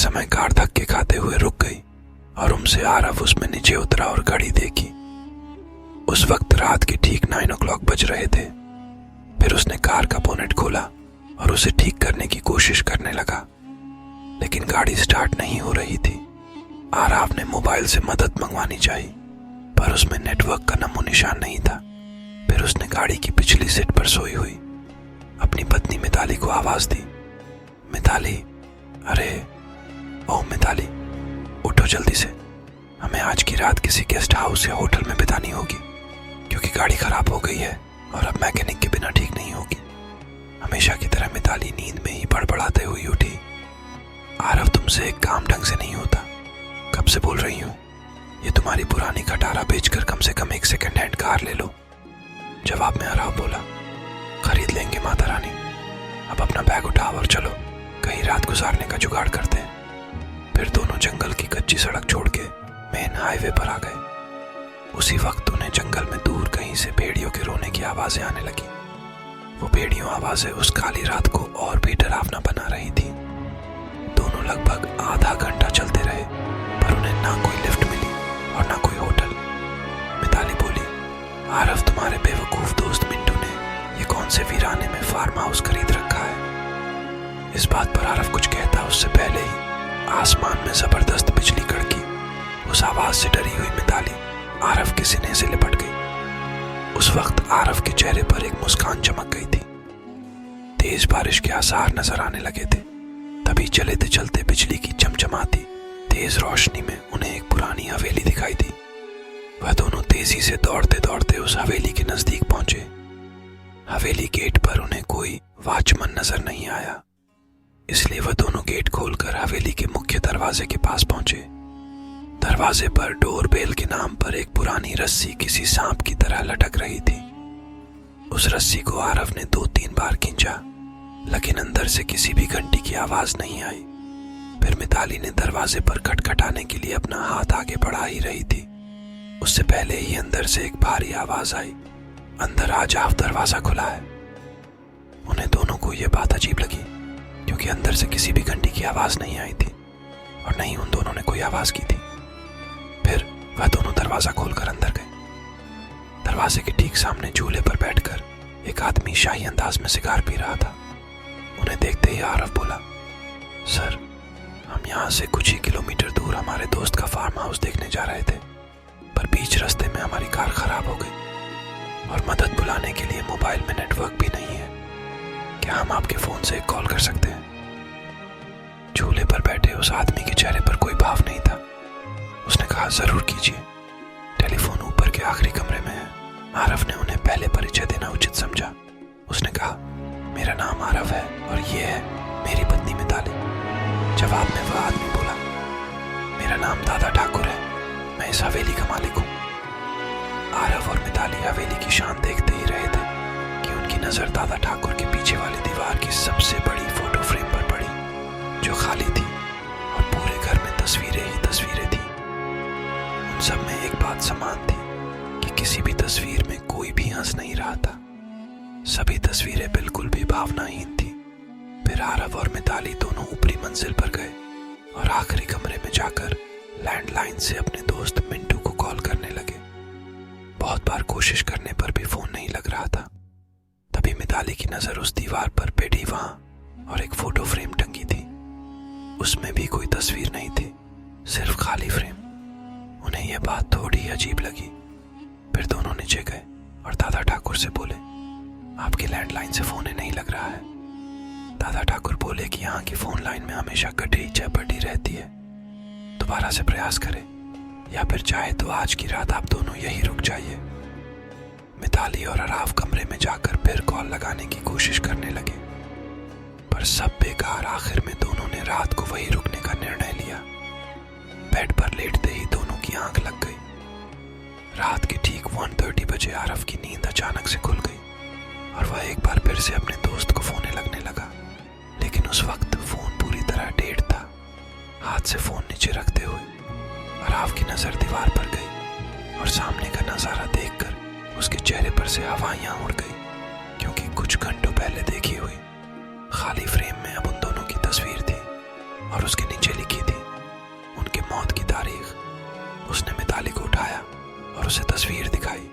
समय कार धक्के खाते हुए रुक गई और उनसे आरव उसमें नीचे उतरा और घड़ी देखी। उस वक्त रात के ठीक 9 o'clock बज रहे थे। फिर उसने कार का बोनेट खोला और उसे ठीक करने की कोशिश करने लगा, लेकिन गाड़ी स्टार्ट नहीं हो रही थी। आरव ने मोबाइल से मदद मंगवानी चाहिए, पर उसमें नेटवर्क का नामो निशान नहीं था। फिर उसने गाड़ी की पिछली सीट पर सोई हुई अपनी पत्नी मिताली को आवाज दी, मिताली, अरे ओ मिताली, उठो जल्दी से, हमें आज की रात किसी गेस्ट हाउस या होटल में बितानी होगी, क्योंकि गाड़ी खराब हो गई है और अब मैकेनिक के बिना ठीक नहीं होगी। हमेशा की तरह मिताली नींद में ही बड़बड़ाते हुई उठी। आरव, तुमसे एक काम ढंग से नहीं होता, कब से बोल रही हूँ, ये तुम्हारी पुरानी खटारा बेचकर कम से कम एक सेकंड हैंड कार ले लो। जवाब में आरव बोला, खरीद लेंगे माता रानी, अब अपना बैग उठाओ और चलो, कहीं रात गुजारने का जुगाड़ करते हैं। फिर दोनों जंगल की कच्ची सड़क छोड़ के मेन हाईवे पर आ गए। उसी वक्त उन्हें जंगल में दूर कहीं से भेड़ियों के रोने की आवाजें आने लगी। वो भेड़ियों आवाजें उस काली रात को और भी डरावना बना रही थी। दोनों लगभग आधा घंटा चलते रहे, पर उन्हें ना कोई लिफ्ट मिली और ना कोई होटल। मिताली बोली, आरव, तुम्हारे बेवकूफ दोस्त मिंटू ने ये कौन से वीराने में फार्म हाउस खरीद रखा है। इस बात पर आरव कुछ कहता उससे पहले ही आसमान में जबरदस्त बिजली कड़की। उस आवाज से डरी हुई मिताली आरव के सीने से लिपट गई। उस वक्त आरव के चेहरे पर एक मुस्कान चमक गई थी। तेज बारिश के आसार नजर आने लगे थे। तभी चलते चलते बिजली की चमचमाती तेज रोशनी में उन्हें एक पुरानी हवेली दिखाई दी। वह दोनों तेजी से दौड़ते दौड़ते उस हवेली के नजदीक पहुंचे। हवेली गेट पर उन्हें कोई वॉचमैन नजर नहीं आया, इसलिए वह दोनों गेट खोलकर हवेली के मुख्य दरवाजे के पास पहुंचे। दरवाजे पर डोरबेल के नाम पर एक पुरानी रस्सी किसी सांप की तरह लटक रही थी। उस रस्सी को आरव ने 2-3 बार खींचा, लेकिन अंदर से किसी भी घंटी की आवाज नहीं आई। फिर मिताली ने दरवाजे पर खटखटाने के लिए अपना हाथ आगे बढ़ा ही रही थी, उससे पहले ही अंदर से एक भारी आवाज आई, अंदर आ जाओ, दरवाजा खुला है। उन्हें दोनों को यह बात अजीब लगी, क्योंकि अंदर से किसी भी घंटी की आवाज नहीं आई थी और नहीं उन दोनों ने कोई आवाज की थी। फिर वह दोनों दरवाजा खोलकर अंदर गए। दरवाजे के ठीक सामने झूले पर बैठकर एक आदमी शाही अंदाज में सिगार पी रहा था। उन्हें देखते ही आरव बोला, सर, हम यहाँ से कुछ ही किलोमीटर दूर हमारे दोस्त का फार्म हाउस देखने जा रहे थे, पर बीच रास्ते में हमारी कार खराब हो गई और मदद बुलाने के लिए मोबाइल में नेटवर्क भी नहीं है। क्या हम आपके फोन से एक कॉल कर सकते हैं? झूले पर बैठे उस आदमी के चेहरे पर कोई भाव नहीं था। उसने कहा, जरूर कीजिए, टेलीफोन ऊपर के आखिरी कमरे में है। आरव ने उन्हें पहले परिचय देना उचित समझा। उसने कहा, मेरा नाम आरव है और ये है मेरी पत्नी मिताली। जवाब में वह आदमी बोला, मेरा नाम दादा ठाकुर है, मैं इस हवेली का मालिक हूँ। आरव और मिताली हवेली की शान देखते ही रहे थे कि उनकी नजर दादा ठाकुर के पीछे वाली दीवार की सबसे बड़ी फोटो फ्रेम पर पड़ी, जो खाली थी और पूरे घर में तस्वीरें ही तस्वीरें थी। उन सब में एक बात समान थी कि किसी भी तस्वीर में कोई भी हंस नहीं रहा था। सभी तस्वीरें बिल्कुल भी भावनाहीन थी। फिर आरव और मिताली दोनों ऊपरी मंजिल पर गए और आखिरी कमरे में जाकर लैंडलाइन से अपने दोस्त मिंटू को कॉल करने लगे। बहुत बार कोशिश करने पर भी फोन नहीं लग रहा था। तभी मिताली की नजर उस दीवार पर पेटी वहां और एक फोटो फ्रेम टंगी थी। उसमें भी कोई तस्वीर नहीं थी, सिर्फ खाली फ्रेम। उन्हें यह बात थोड़ी अजीब लगी। फिर दोनों नीचे गए और दादा ठाकुर से बोले, आपकी लैंडलाइन से फोन नहीं लग रहा है। दादा ठाकुर बोले कि यहाँ की फोन लाइन में हमेशा कटी चौपटी रहती है, दोबारा से प्रयास करें, या फिर चाहे तो आज की रात आप दोनों यही रुक जाइए। मिताली और आरव कमरे में जाकर फिर कॉल लगाने की कोशिश करने लगे, पर सब बेकार। आखिर में दोनों ने रात को वही रुकने का निर्णय लिया। बेड पर लेटते ही दोनों की आंख लग गई। रात के ठीक 1:30 बजे आरव की नींद अचानक से खुल गई और वह एक बार फिर से अपने दोस्त को फोन लगने लगा, लेकिन उस वक्त फोन पूरी तरह डेड था। हाथ से फोन नीचे रखते हुए आरव की नजर दीवार पर गई और सामने का नजारा देखकर उसके चेहरे पर से हवाइयां उड़ गई, क्योंकि कुछ घंटों पहले देखी हुई खाली फ्रेम में अब उन दोनों की तस्वीर थी और उसके नीचे लिखी थी उनके मौत की तारीख। उसने मिताली को उठाया और उसे तस्वीर दिखाई।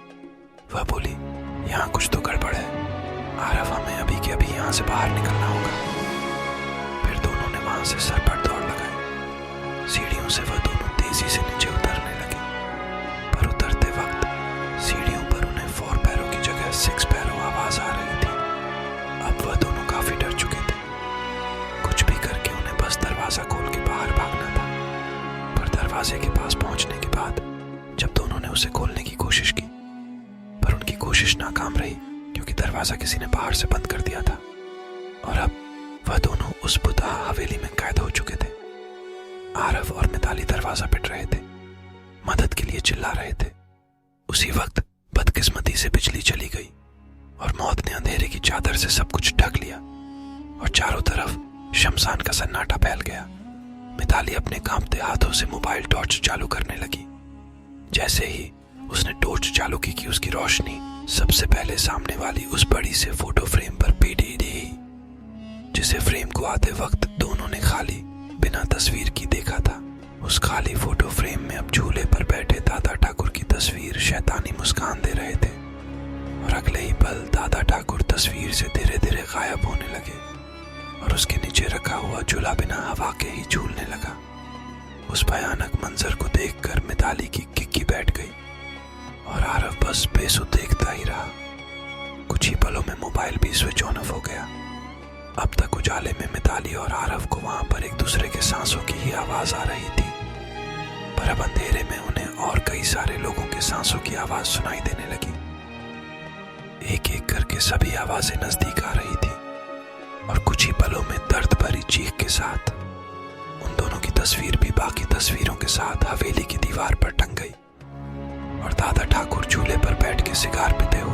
वह बोली, यहाँ कुछ तो गड़बड़ है आरव, हमें अभी के अभी यहाँ से बाहर निकलना होगा। फिर दोनों ने वहां से सर पर दौड़ लगाई। सीढ़ियों से वह दोनों तेजी से नीचे उतरने लगे, पर उतरते वक्त सीढ़ियों पर उन्हें 4 पैरों की जगह 6 पैरों आवाज आ रही थी। अब वह दोनों काफी डर चुके थे। कुछ भी करके उन्हें बस दरवाजा खोल के बाहर भागना था। पर दरवाजे के पास पहुंचने के बाद जब दोनों ने उसे खोलने की कोशिश की, पर उनकी कोशिश नाकाम रही क्योंकि दरवाजा किसी ने बाहर से बंद कर दिया था। और अब वह दोनों उस बुता हवेली में कैद हो चुके थे। आरव और मिताली दरवाजा पिट रहे थे, मदद के लिए चिल्ला रहे थे। उसी वक्त बदकिस्मती से बिजली चली गई और मौत ने अंधेरे की चादर से सब कुछ ढक लिया और चारों तरफ शमशान का सन्नाटा फैल गया। मिताली अपने कांपते हाथों से मोबाइल टॉर्च चालू करने लगी। जैसे ही उसने टॉर्च चालू की कि उसकी रोशनी सबसे पहले सामने वाली उस बड़ी से फोटो फ्रेम पर पीटी दी, जिसे फ्रेम को आते वक्त दोनों ने खाली बिना तस्वीर की देखा था। उस खाली फोटो फ्रेम में अब झूले पर बैठे दादा ठाकुर की तस्वीर शैतानी मुस्कान दे रहे थे और अगले ही पल दादा ठाकुर तस्वीर से धीरे धीरे गायब होने लगे और उसके नीचे रखा हुआ झूला बिना हवा के ही झूलने लगा। उस भयानक मंजर को देखकर मिताली की किक्की बैठ गई और आरव बस बेसुध देखता ही रहा। कुछ ही पलों में मोबाइल भी स्विच ऑन ऑफ हो गया। अब तक उजाले में मिताली और आरव को वहां पर एक दूसरे के सांसों की ही आवाज आ रही थी, पर अब अंधेरे में उन्हें और कई सारे लोगों के सांसों की आवाज सुनाई देने लगी। एक एक करके सभी आवाजें नजदीक आ रही थी और कुछ ही पलों में दर्द भरी चीख के साथ उन दोनों की तस्वीर भी बाकी तस्वीरों के साथ हवेली की दीवार पर टंग गई और दादा ठाकुर झूले पर बैठ के सिगार पीते हुए